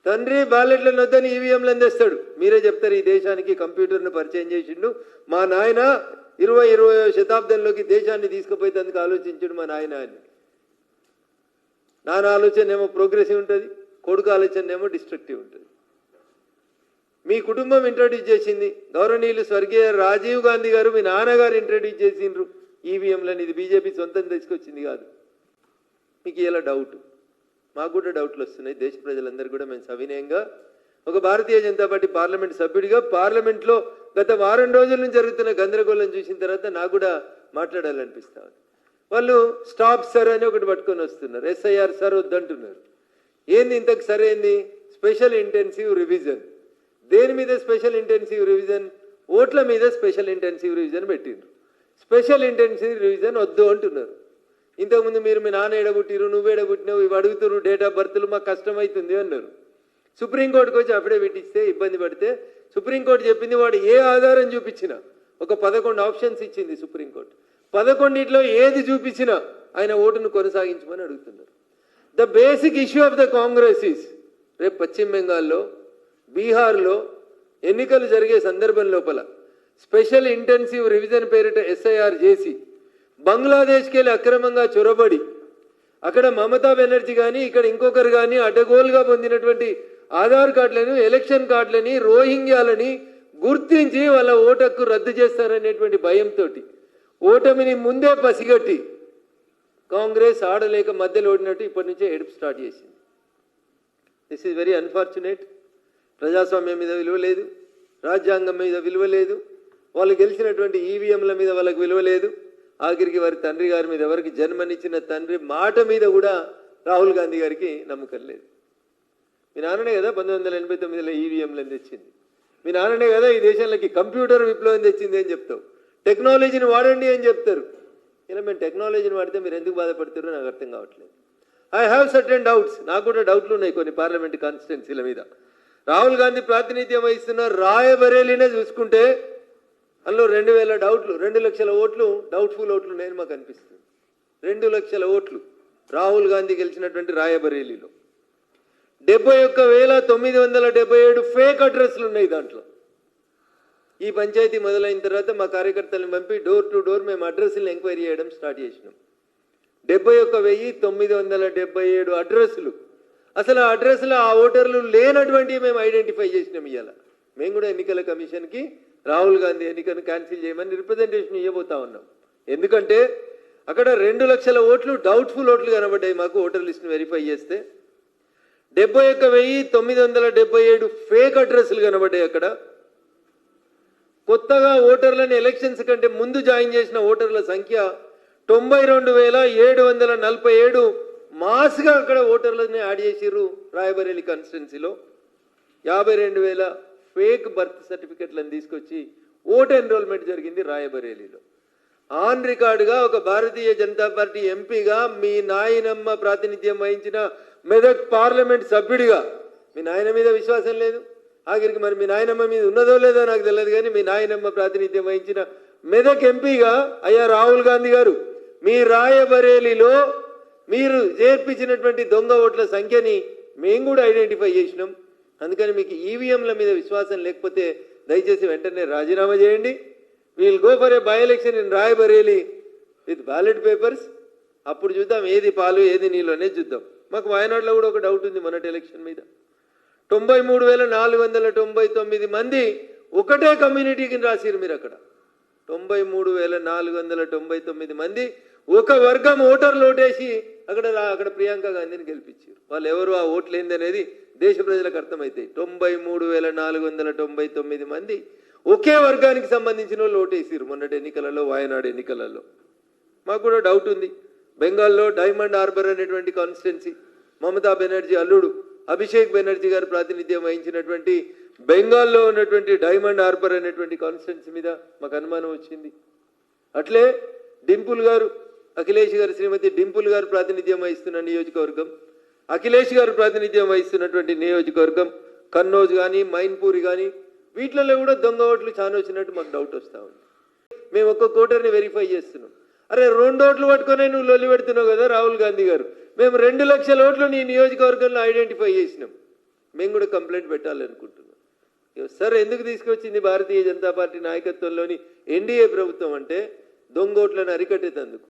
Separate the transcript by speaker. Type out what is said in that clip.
Speaker 1: తండ్రి బ్యాలెట్లను వద్దని ఈవీఎంలను తెస్తాడు. మీరే చెప్తారు ఈ దేశానికి కంప్యూటర్ను పరిచయం చేసిండు మా నాయన, 20వ శతాబ్దంలోకి దేశాన్ని తీసుకుపోయేందుకు ఆలోచించాడు మా నాయన అని. నాన్న ఆలోచన ఏమో ప్రోగ్రెసివ్ ఉంటుంది, కొడుకు ఆలోచన ఏమో డిస్ట్రక్టివ్ ఉంటుంది. మీ కుటుంబం ఇంట్రడ్యూస్ చేసింది, గౌరవనీయులు స్వర్గీయ రాజీవ్ గాంధీ గారు మీ నాన్నగారు ఇంట్రడ్యూస్ చేసిండ్రు ఈవీఎంలని. ఇది బీజేపీ సొంతం తీసుకొచ్చింది కాదు. మీకు ఇలా డౌట్, మాకు కూడా డౌట్లు వస్తున్నాయి. దేశ ప్రజలందరూ కూడా మేము సవినయంగా ఒక భారతీయ జనతా పార్టీ పార్లమెంట్ సభ్యుడిగా పార్లమెంట్లో గత వారం రోజుల నుంచి జరుగుతున్న గందరగోళం చూసిన తర్వాత నాకు కూడా మాట్లాడాలనిపిస్తా ఉంది. వాళ్ళు స్టాప్ సర్ అని ఒకటి పట్టుకొని వస్తున్నారు, ఎస్ఐఆర్ సర్ వద్దంటున్నారు. ఏంది ఇంతకు సరైంది? Special intensive revision. దేని మీద స్పెషల్ ఇంటెన్సివ్ రివిజన్? ఓట్ల మీద స్పెషల్ ఇంటెన్సివ్ రివిజన్ పెట్టిండ్రు. స్పెషల్ ఇంటెన్సివ్ రివిజన్ వద్దు అంటున్నారు. ఇంతకుముందు మీరు మీ నాన్న ఎడబుట్టిరు, నువ్వు ఎడబుట్టినావు, ఇవి అడుగుతున్నారు, డేట్ ఆఫ్ బర్త్లు మాకు కష్టమవుతుంది అన్నారు. సుప్రీంకోర్టుకు వచ్చి అఫిడవిట్ ఇస్తే ఇబ్బంది పడితే సుప్రీంకోర్టు చెప్పింది వాడు ఏ ఆధారం చూపించినా, ఒక 11 ఆప్షన్స్ ఇచ్చింది సుప్రీంకోర్టు, 11 ఏది చూపించినా ఆయన ఓటును కొనసాగించమని అడుగుతున్నారు. The basic issue of the Congress is రేపు పశ్చిమ బెంగాల్లో, బీహార్లో ఎన్నికలు జరిగే సందర్భం లోపల స్పెషల్ ఇంటెన్సివ్ రివిజన్ పేరిట ఎస్ఐఆర్ చేసి బంగ్లాదేశ్కి వెళ్ళి అక్రమంగా చొరబడి అక్కడ మమతా బెనర్జీ కానీ ఇక్కడ ఇంకొకరు కానీ అడ్డగోలుగా పొందినటువంటి ఆధార్ కార్డులను, ఎలక్షన్ కార్డులని, రోహింగ్యాలని గుర్తించి వాళ్ళ ఓటు హక్కు రద్దు చేస్తారనేటువంటి భయంతో ఓటమిని ముందే పసిగట్టి కాంగ్రెస్ ఆడలేక మధ్యలో ఓడినట్టు ఇప్పటి నుంచే ఎడుపు స్టార్ట్ చేసింది. This is very unfortunate. ప్రజాస్వామ్యం మీద విలువ లేదు, రాజ్యాంగం మీద విలువ లేదు, వాళ్ళు గెలిచినటువంటి ఈవీఎంల మీద వాళ్ళకి విలువ లేదు, ఆఖరికి వారి తండ్రి గారి మీద, ఎవరికి జన్మనిచ్చిన తండ్రి మాట మీద కూడా రాహుల్ గాంధీ గారికి నమ్మకం లేదు. మీ నాన్ననే కదా 1989లో ఈవీఎంలను తెచ్చింది, మీ నాన్ననే కదా ఈ దేశంలోకి కంప్యూటర్ విప్లవం తెచ్చింది అని చెప్తావు, టెక్నాలజీని వాడండి అని చెప్తారు. ఇలా మేము టెక్నాలజీని వాడితే మీరు ఎందుకు బాధపడతారో నాకు అర్థం కావట్లేదు. ఐ హ్యావ్ సర్టెన్ డౌట్స్, నాకు కూడా డౌట్లు ఉన్నాయి కొన్ని పార్లమెంట్ కాన్స్టిట్యున్సీల మీద. రాహుల్ గాంధీ ప్రాతినిధ్యం వహిస్తున్న రాయబరేలీనే చూసుకుంటే అందులో 2000 డౌట్లు, 2 లక్షల ఓట్లు డౌట్ఫుల్ ఓట్లు నేను మాకు అనిపిస్తుంది. 2 లక్షల ఓట్లు రాహుల్ గాంధీ గెలిచినటువంటి రాయబరేలీలో 71,977 ఫేక్ అడ్రస్లు ఉన్నాయి దాంట్లో. ఈ పంచాయతీ మొదలైన తర్వాత మా కార్యకర్తలను పంపి డోర్ టు డోర్ మేము అడ్రస్లను ఎంక్వైరీ చేయడం స్టార్ట్ చేసినాం. 71,977 అడ్రస్లు, అసలు ఆ అడ్రస్లో ఆ ఓటర్లు లేనటువంటివి మేము ఐడెంటిఫై చేసినాం. ఇవాళ మేము కూడా ఎన్నికల కమిషన్కి రాహుల్ గాంధీ ఎన్నికను క్యాన్సిల్ చేయమని రిప్రజెంటేషన్ ఇవ్వబోతా ఉన్నాం. ఎందుకంటే అక్కడ 2 లక్షల ఓట్లు డౌట్ఫుల్ ఓట్లు కనబడ్డాయి మాకు ఓటర్ లిస్ట్ని వెరిఫై చేస్తే. 71,977 ఫేక్ అడ్రస్లు కనబడ్డాయి అక్కడ. కొత్తగా ఓటర్లను ఎలక్షన్స్ కంటే ముందు జాయిన్ చేసిన ఓటర్ల సంఖ్య 92,747 మాస్గా అక్కడ ఓటర్లని యాడ్ చేసిర్రు. రాయబరేలీ కాన్స్టిట్యున్సీలో 52,000 ఫేక్ బర్త్ సర్టిఫికెట్లను తీసుకొచ్చి ఓటు ఎన్రోల్మెంట్ జరిగింది రాయబరేలీలో. ఆన్ రికార్డుగా ఒక భారతీయ జనతా పార్టీ ఎంపీగా, మీ నాయనమ్మ ప్రాతినిధ్యం వహించిన మెదక్ పార్లమెంట్ సభ్యుడిగా మీ నాయన మీద విశ్వాసం లేదు. ఆఖరికి మరి మీ నాయనమ్మ మీద ఉన్నదో లేదో నాకు తెలియదు, కానీ మీ నాయనమ్మ ప్రాతినిధ్యం వహించిన మెదక్ ఎంపీగా అయ్యా రాహుల్ గాంధీ గారు, మీ రాయబరేలీలో మీరు చేర్పించినటువంటి దొంగ ఓట్ల సంఖ్యని మేము కూడా ఐడెంటిఫై చేసినాం. అందుకని మీకు ఈవీఎంల మీద విశ్వాసం లేకపోతే దయచేసి వెంటనే రాజీనామా చేయండి. We'll go for a by election in Rae Bareli with ballot papers. అప్పుడు చూద్దాం ఏది పాలు ఏది నీళ్ళు అనేది చూద్దాం. మాకు వయనాడులో కూడా ఒక డౌట్ ఉంది మొన్నటి ఎలక్షన్ మీద. 93,499 మంది ఒకటే కమ్యూనిటీకి రాసిరు మీరు అక్కడ. 93,499 మంది ఒక వర్గం ఓటర్లు ఓటేసి అక్కడ ప్రియాంక గాంధీని గెలిపించారు. వాళ్ళు ఎవరు, ఆ ఓట్లు ఏందనేది దేశ ప్రజలకు అర్థమవుతాయి. 93,499 మంది ఒకే వర్గానికి సంబంధించిన వాళ్ళు ఓటేసారు మొన్నటి ఎన్నికలలో, వాయనాడు ఎన్నికలలో. మాకు కూడా డౌట్ ఉంది. బెంగాల్లో డైమండ్ హార్బర్ అనేటువంటి కాన్స్టిట్యున్సీ, మమతా బెనర్జీ అల్లుడు అభిషేక్ బెనర్జీ గారు ప్రాతినిధ్యం వహించినటువంటి బెంగాల్లో ఉన్నటువంటి డైమండ్ హార్బర్ అనేటువంటి కాన్స్టిట్యున్సీ మీద మాకు అనుమానం వచ్చింది. అట్లే డింపుల్ గారు, అఖిలేష్ గారు, శ్రీమతి డింపుల్ గారు ప్రాతినిధ్యం వహిస్తున్న నియోజకవర్గం, అఖిలేష్ గారు ప్రాతినిధ్యం వహిస్తున్నటువంటి నియోజకవర్గం కన్నౌజ్ కానీ, మైన్పూరి కానీ, వీటిలలో కూడా దొంగ ఓట్లు చాలా వచ్చినట్టు మాకు డౌట్ వస్తూ ఉంది. మేము ఒక్కొక్క ఓటర్ని వెరిఫై చేస్తున్నాం. అరే 2 ఓట్లు పట్టుకునే నువ్వు లొల్లి పెడుతున్నావు కదా రాహుల్ గాంధీ గారు. మేము 2 లక్షల ఓట్లు నీ నియోజకవర్గంలో ఐడెంటిఫై చేసినాం. మేము కూడా కంప్లైంట్ పెట్టాలనుకుంటున్నాం. సార్ ఎందుకు తీసుకొచ్చింది భారతీయ జనతా పార్టీ నాయకత్వంలోని ఎన్డీఏ ప్రభుత్వం అంటే దొంగోట్లను అరికట్టేందుకు.